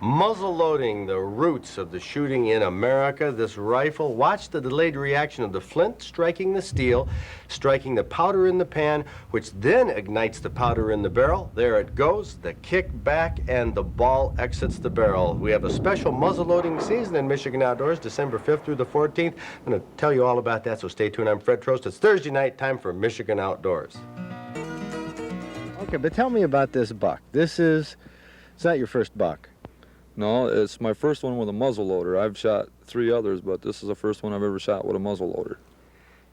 Muzzle loading, the roots of the shooting in America. This rifle, watch the delayed reaction of the flint striking the steel, striking the powder in the pan, which then ignites the powder in the barrel. There it goes, the kick back, and the ball exits the barrel. We have a special muzzle loading season in Michigan Outdoors, December 5th through the 14th. I'm going to tell you all about that, so stay tuned. I'm Fred Trost. It's Thursday night, time for Michigan Outdoors. Okay, but tell me about this buck. It's not your first buck. No, it's my first one with a muzzle loader. I've shot 3 others, but this is the first one I've ever shot with a muzzle loader.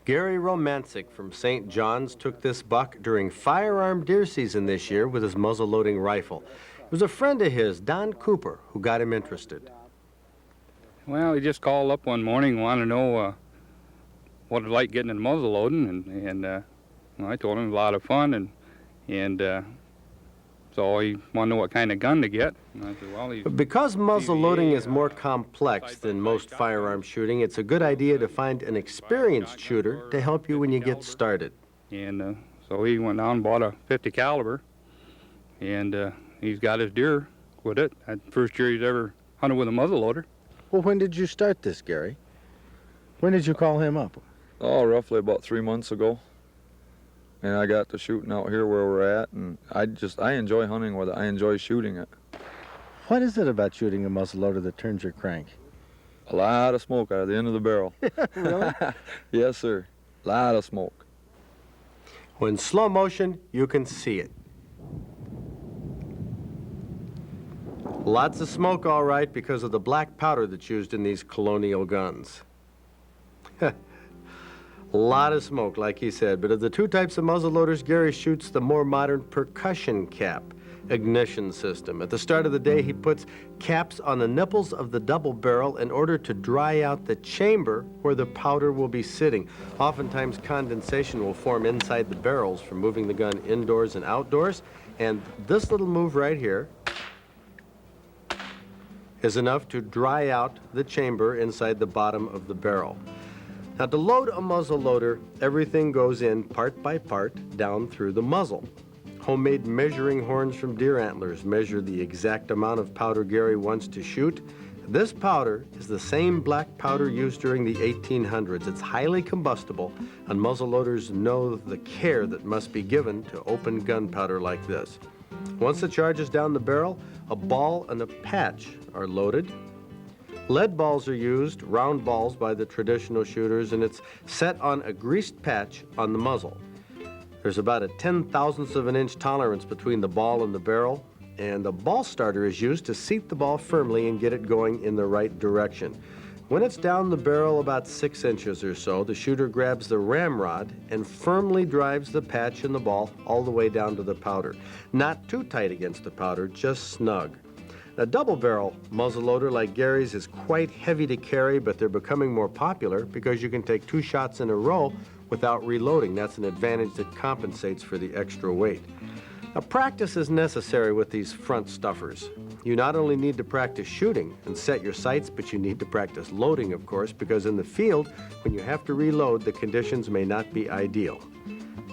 Gary Romancic from St. John's took this buck during firearm deer season this year with his muzzle loading rifle. It was a friend of his, Don Cooper, who got him interested. Well, he just called up one morning and wanted to know what it's like getting in muzzle loading, and I told him it was a lot of fun, and so he wanted to know what kind of gun to get. And I said, well, because muzzle loading is more complex than most firearm shooting, it's a good idea to find an experienced shooter to help you when you get started. And so he went down and bought a 50 caliber, and he's got his deer with it. That's the first year he's ever hunted with a muzzle loader. Well, when did you start this, Gary? When did you call him up? Oh, roughly about 3 months ago. And I got to shooting out here where we're at, and I enjoy hunting with it. I enjoy shooting it. What is it about shooting a muzzle loader that turns your crank? A lot of smoke out of the end of the barrel. Really? Yes, sir. A lot of smoke. When slow motion, you can see it. Lots of smoke, all right, because of the black powder that's used in these colonial guns. A lot of smoke, like he said, but of the 2 types of muzzle loaders, Gary shoots the more modern percussion cap ignition system. At the start of the day, he puts caps on the nipples of the double barrel in order to dry out the chamber where the powder will be sitting. Oftentimes, condensation will form inside the barrels from moving the gun indoors and outdoors, and this little move right here is enough to dry out the chamber inside the bottom of the barrel. Now, to load a muzzle loader, everything goes in part by part down through the muzzle. Homemade measuring horns from deer antlers measure the exact amount of powder Gary wants to shoot. This powder is the same black powder used during the 1800s. It's highly combustible, and muzzle loaders know the care that must be given to open gunpowder like this. Once the charge is down the barrel, a ball and a patch are loaded. Lead balls are used, round balls by the traditional shooters, and it's set on a greased patch on the muzzle. There's about a 10,000th of an inch tolerance between the ball and the barrel, and the ball starter is used to seat the ball firmly and get it going in the right direction. When it's down the barrel about 6 inches or so, the shooter grabs the ramrod and firmly drives the patch and the ball all the way down to the powder. Not too tight against the powder, just snug. A double-barrel muzzleloader like Gary's is quite heavy to carry, but they're becoming more popular because you can take 2 shots in a row without reloading. That's an advantage that compensates for the extra weight. Now, practice is necessary with these front stuffers. You not only need to practice shooting and set your sights, but you need to practice loading, of course, because in the field, when you have to reload, the conditions may not be ideal.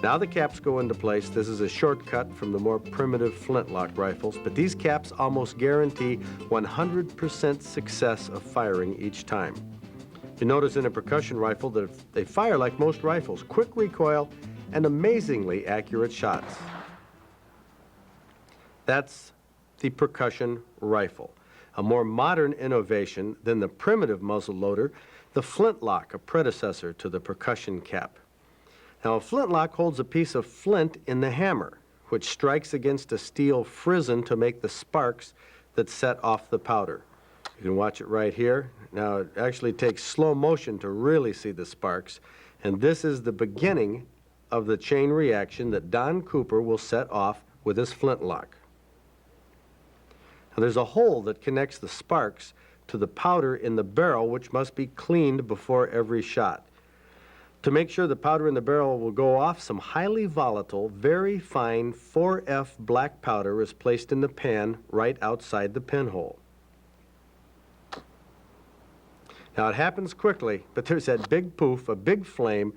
Now the caps go into place. This is a shortcut from the more primitive flintlock rifles, but these caps almost guarantee 100% success of firing each time. You notice in a percussion rifle that they fire like most rifles, quick recoil and amazingly accurate shots. That's the percussion rifle, a more modern innovation than the primitive muzzle loader, the flintlock, a predecessor to the percussion cap. Now, a flintlock holds a piece of flint in the hammer, which strikes against a steel frizzen to make the sparks that set off the powder. You can watch it right here. Now, it actually takes slow motion to really see the sparks, and this is the beginning of the chain reaction that Don Cooper will set off with his flintlock. Now, there's a hole that connects the sparks to the powder in the barrel, which must be cleaned before every shot. To make sure the powder in the barrel will go off, some highly volatile, very fine 4F black powder is placed in the pan right outside the pinhole. Now, it happens quickly, but there's that big poof, a big flame,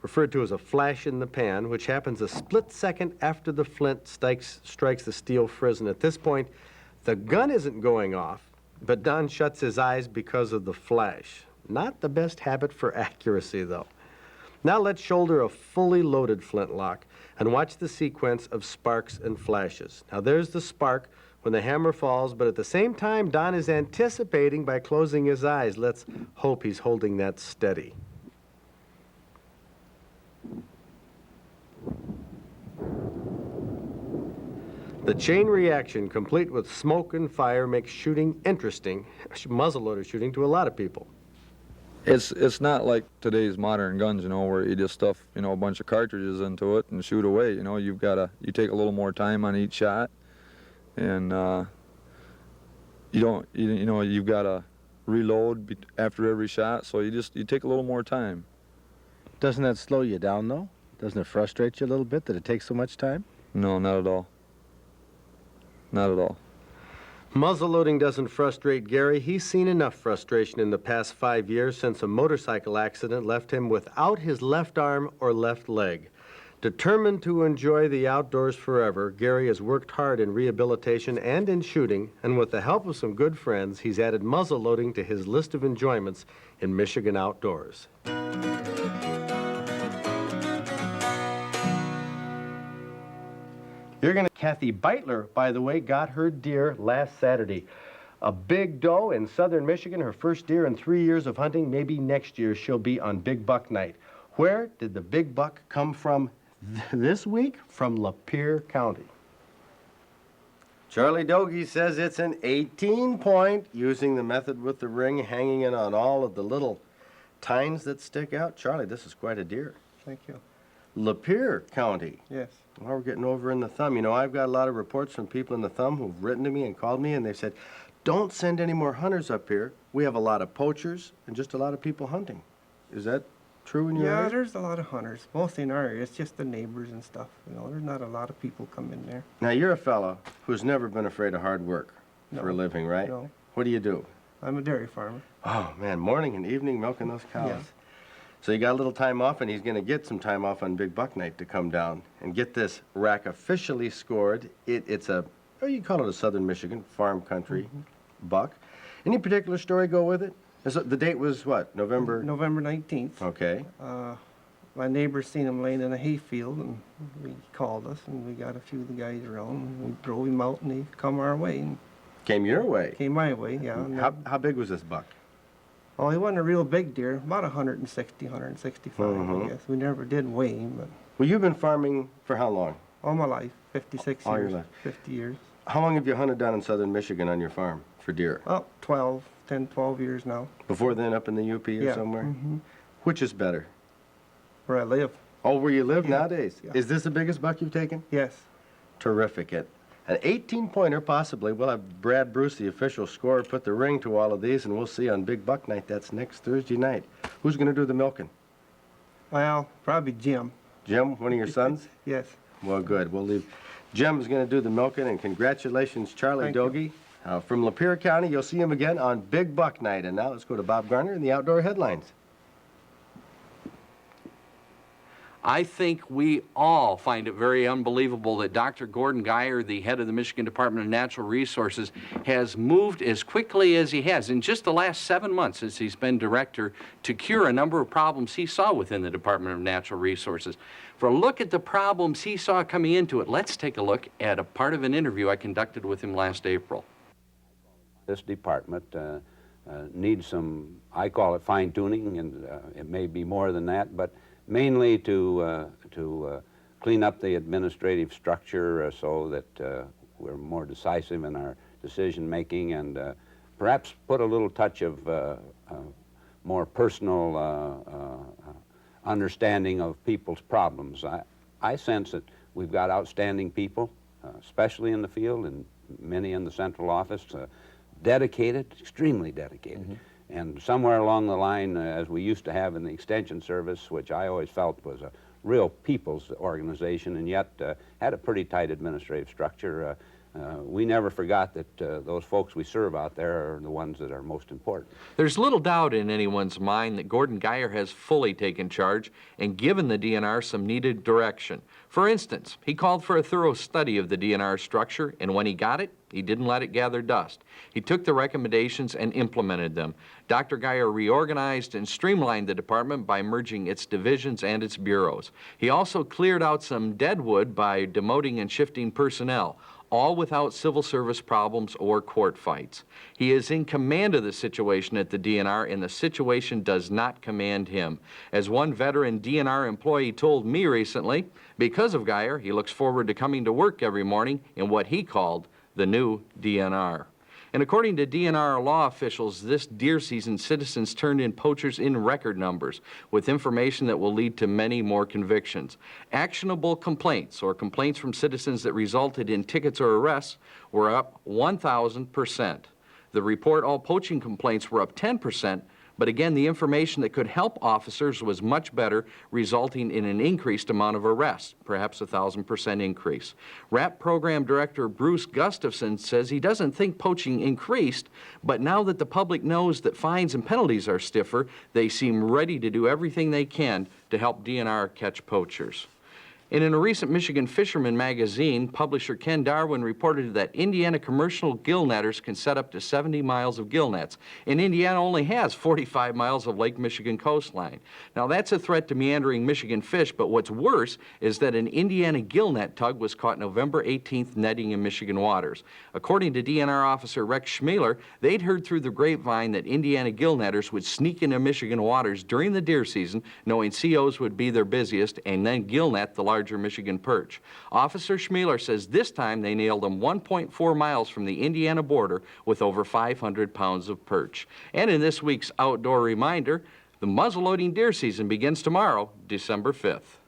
referred to as a flash in the pan, which happens a split second after the flint strikes the steel frizzen. At this point, The gun isn't going off, but Don shuts his eyes because of the flash. Not the best habit for accuracy, though. Now let's shoulder a fully loaded flintlock and watch the sequence of sparks and flashes. Now there's the spark when the hammer falls, but at the same time, Don is anticipating by closing his eyes. Let's hope he's holding that steady. The chain reaction, complete with smoke and fire, makes shooting interesting, muzzleloader shooting, to a lot of people. It's not like today's modern guns, you know, where you just stuff, you know, a bunch of cartridges into it and shoot away. You know, you take a little more time on each shot, and you've got to reload after every shot, so you take a little more time. Doesn't that slow you down, though? Doesn't it frustrate you a little bit that it takes so much time? No, not at all. Not at all. Muzzleloading doesn't frustrate Gary. He's seen enough frustration in the past 5 years since a motorcycle accident left him without his left arm or left leg. Determined to enjoy the outdoors forever, Gary has worked hard in rehabilitation and in shooting, and with the help of some good friends, he's added muzzleloading to his list of enjoyments in Michigan outdoors. Kathy Beitler, by the way, got her deer last Saturday. A big doe in southern Michigan, her first deer in 3 years of hunting. Maybe next year she'll be on Big Buck Night. Where did the big buck come from this week? From Lapeer County. Charlie Dogie says it's an 18-point, using the method with the ring hanging in on all of the little tines that stick out. Charlie, this is quite a deer. Thank you. Lapeer County. Yes. Well, we're getting over in the Thumb. You know, I've got a lot of reports from people in the Thumb who've written to me and called me, and they've said, don't send any more hunters up here. We have a lot of poachers and just a lot of people hunting. Is that true in your area? Yeah, there's a lot of hunters, mostly in our area. It's just the neighbors and stuff. You know, there's not a lot of people come in there. Now, you're a fellow who's never been afraid of hard work for a No. living, right? No. What do you do? I'm a dairy farmer. Oh, man, morning and evening milking those cows. Yeah. So you got a little time off, and he's going to get some time off on Big Buck Night to come down and get this rack officially scored. It's a, oh, you call it a southern Michigan farm country buck. Any particular story go with it? The date was what, November? November 19th. Okay. My neighbors seen him laying in a hayfield, and he called us, and we got a few of the guys around, and we drove him out, and he come our way, and Came your way. came my way, yeah. And How big was this buck? well, he wasn't a real big deer, about 160, 165, I guess. We never did weigh him, but Well, you've been farming for how long? all my life, 56 All your years, life. 50 years. How long have you hunted down in southern Michigan on your farm for deer? Well, 10, 12 years now, Before then, up in the UP or Yeah, somewhere? mhm. Which is better? where I live. Oh, where you live Yeah, nowadays? yeah. Is this the biggest buck you've taken? Yes. Terrific. An 18-pointer, possibly. We'll have Brad Bruce, the official scorer, put the ring to all of these, and we'll see on Big Buck Night. That's next Thursday night. Who's going to do the milking? Well, probably Jim. Jim, one of your sons? Yes. Well, good. We'll leave. Jim's going to do the milking, and congratulations, Charlie Thank Dogie. From Lapeer County, you'll see him again on Big Buck Night. And now let's go to Bob Garner in the Outdoor Headlines. I think we all find it very unbelievable that Dr. Gordon Geyer, the head of the Michigan Department of Natural Resources, has moved as quickly as he has in just the last 7 months since he's been director to cure a number of problems he saw within the Department of Natural Resources. For a look at the problems he saw coming into it, let's take a look at a part of an interview I conducted with him last April. This department needs some, I call it fine-tuning, and it may be more than that, but mainly to clean up the administrative structure so that we're more decisive in our decision-making, and perhaps put a little touch of more personal understanding of people's problems. I sense that we've got outstanding people, especially in the field, and many in the central office, dedicated, extremely dedicated. And somewhere along the line, as we used to have in the Extension Service, which I always felt was a real people's organization and yet had a pretty tight administrative structure, we never forgot that those folks we serve out there are the ones that are most important. There's little doubt in anyone's mind that Gordon Geyer has fully taken charge and given the DNR some needed direction. For instance, he called for a thorough study of the DNR structure, and when he got it, He didn't let it gather dust. He took the recommendations and implemented them. Dr. Geyer reorganized and streamlined the department by merging its divisions and its bureaus. He also cleared out some dead wood by demoting and shifting personnel, all without civil service problems or court fights. He is in command of the situation at the DNR, and the situation does not command him. As one veteran DNR employee told me recently, because of Geyer, he looks forward to coming to work every morning in what he called the new DNR. And according to DNR law officials, this deer season, citizens turned in poachers in record numbers, with information that will lead to many more convictions. Actionable complaints, or complaints from citizens that resulted in tickets or arrests, were up 1,000%. The report all poaching complaints were up 10%, but again, the information that could help officers was much better, resulting in an increased amount of arrests, perhaps 1,000% increase. RAP Program Director Bruce Gustafson says he doesn't think poaching increased, but now that the public knows that fines and penalties are stiffer, they seem ready to do everything they can to help DNR catch poachers. And in a recent Michigan Fisherman magazine, publisher Ken Darwin reported that Indiana commercial gill netters can set up to 70 miles of gill nets, and Indiana only has 45 miles of Lake Michigan coastline. Now, that's a threat to meandering Michigan fish, but what's worse is that an Indiana gill net tug was caught November 18th netting in Michigan waters. According to DNR officer Rex Schmaler, they'd heard through the grapevine that Indiana gill netters would sneak into Michigan waters during the deer season, knowing COs would be their busiest, and then gill net the larger Michigan perch. Officer Schmaler says this time they nailed them 1.4 miles from the Indiana border with over 500 pounds of perch. And in this week's outdoor reminder, the muzzleloading deer season begins tomorrow, December 5th.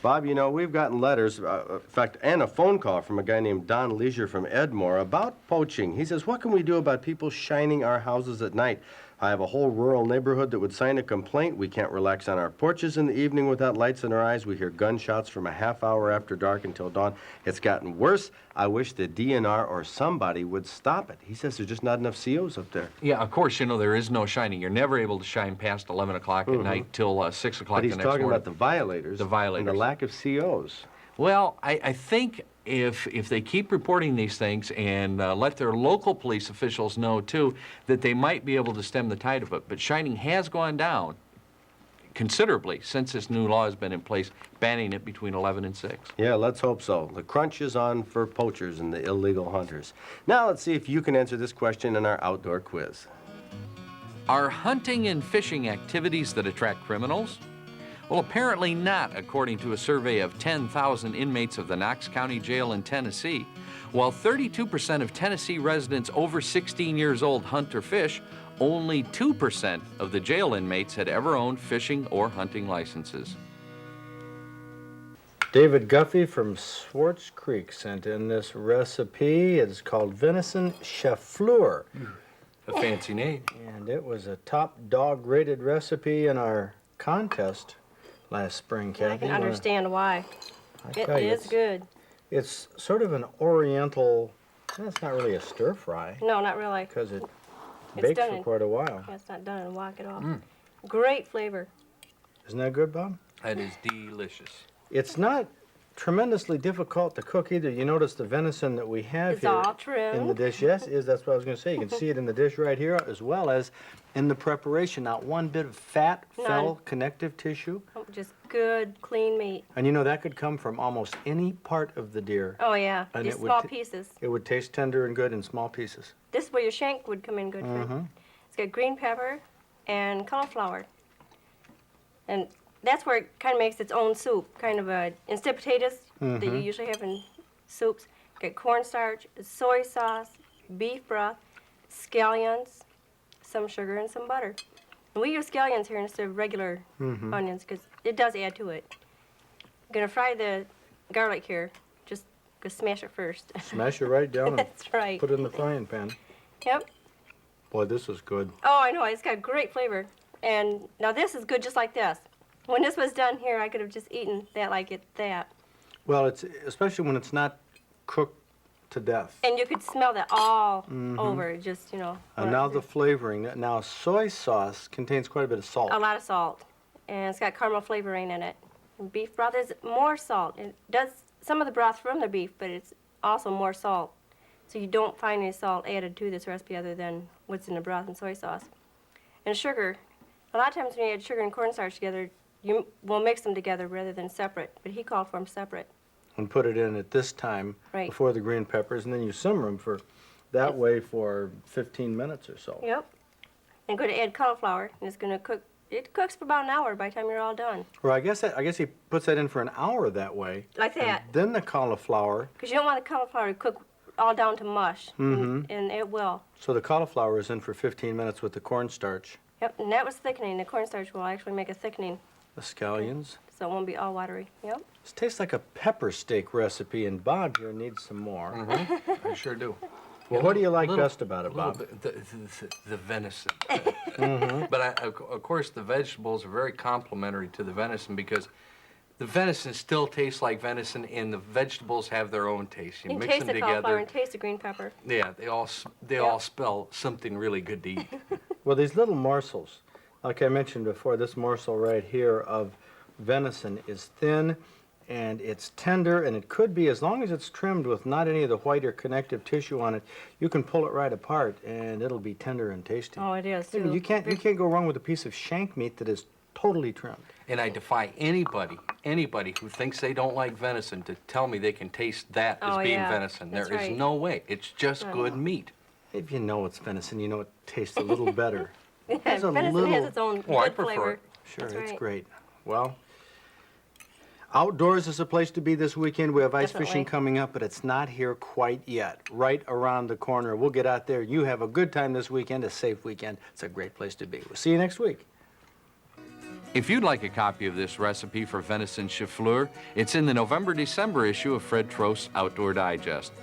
Bob, you know, we've gotten letters, in fact, and a phone call from a guy named Don Leisure from Edmore about poaching. He says, what can we do about people shining our houses at night? I have a whole rural neighborhood that would sign a complaint. We can't relax on our porches in the evening without lights in our eyes. We hear gunshots from a half hour after dark until dawn. It's gotten worse. I wish the DNR or somebody would stop it. He says there's just not enough COs up there. Yeah, of course, you know, there is no shining. You're never able to shine past 11 o'clock at night till 6 o'clock But the he's next morning. talking about the violators. The violators. And the lack of COs. Well, I think if they keep reporting these things and let their local police officials know, too, that they might be able to stem the tide of it. But shining has gone down considerably since this new law has been in place, banning it between 11 and 6. Yeah, let's hope so. The crunch is on for poachers and the illegal hunters. Now let's see if you can answer this question in our outdoor quiz. Are hunting and fishing activities that attract criminals? Well, apparently not, according to a survey of 10,000 inmates of the Knox County Jail in Tennessee. While 32% of Tennessee residents over 16 years old hunt or fish, only 2% of the jail inmates had ever owned fishing or hunting licenses. David Guffey from Swartz Creek sent in this recipe. It's called Venison Chefleur. A fancy name. And it was a top dog rated recipe in our contest last spring, Kathy. I can understand why. It tell you, is good. It's sort of an oriental, it's not really a stir fry No, not really. because it It's bakes done for in- quite a while. It's not done in a wok at all. Great flavor. Isn't that good, Bob? That is delicious. It's not tremendously difficult to cook either. You notice the venison that we have It's here all in the trimmed. dish. Yes, that's what I was going to say. You can see it in the dish right here as well as in the preparation. Not one bit of fat, None. fell, connective tissue. Oh, just good, clean meat. And you know, that could come from almost any part of the deer. Oh, yeah. And Just it would small t- pieces. It would taste tender and good in small pieces. This is where your shank would come in good for. It's got green pepper and cauliflower. And that's where it kind of makes its own soup. Kind of a, instead of potatoes that you usually have in soups, got cornstarch, soy sauce, beef broth, scallions, some sugar, and some butter. And we use scallions here instead of regular onions because it does add to it. I'm going to fry the garlic here. Just go smash it first. Smash it right down and That's right. put it in the frying pan. Yep. Boy, this is good. Oh, I know. It's got great flavor. And now this is good just like this. When this was done here, I could have just eaten that like that. Well, it's especially when it's not cooked to death. And you could smell that all over, just, you know. And now the flavoring. Now, soy sauce contains quite a bit of salt. A lot of salt. And it's got caramel flavoring in it. And beef broth is more salt. It does some of the broth from the beef, but it's also more salt. So you don't find any salt added to this recipe other than what's in the broth and soy sauce. And sugar, a lot of times when you add sugar and cornstarch together, you will mix them together rather than separate, but he called for them separate. And put it in at this time Right. before the green peppers, and then you simmer them for that way for 15 minutes or so. Yep. And going to add cauliflower, and it's going to cook. It cooks for about an hour by the time you're all done. Well, I guess he puts that in for an hour that way. Like that. And then the cauliflower. Because you don't want the cauliflower to cook all down to mush, Mhm. and it will. So the cauliflower is in for 15 minutes with the cornstarch. Yep, and that was thickening. The cornstarch will actually make a thickening, The scallions. so it won't be all watery. Yep. This tastes like a pepper steak recipe, and Bob here needs some more. I sure do. Well, what do you like Little- best about it, a little Bob? bit, the venison. But of course, the vegetables are very complementary to the venison because the venison still tastes like venison, and the vegetables have their own taste. You can mix taste them the cauliflower together. and taste the green pepper. Yeah, they all spell something really good to eat. Well, these little morsels, like I mentioned before, this morsel right here of venison is thin and it's tender, and it could be, as long as it's trimmed with not any of the white or connective tissue on it, you can pull it right apart and it'll be tender and tasty. Oh, it is I mean, too. you can't go wrong with a piece of shank meat that is totally trimmed. And I defy anybody who thinks they don't like venison to tell me they can taste that as Oh, being yeah, venison. that's There is right. no way. It's just good meat. If you know it's venison, you know it tastes a little better. Yeah, There's a venison little- has its own Oh, I good prefer flavor. it. Sure, That's it's right. great. Well, outdoors is a place to be this weekend. We have ice fishing Definitely. coming up, but it's not here quite yet. Right around the corner. We'll get out there. You have a good time this weekend, a safe weekend. It's a great place to be. We'll see you next week. If you'd like a copy of this recipe for venison chifleur, it's in the November-December issue of Fred Trost's Outdoor Digest.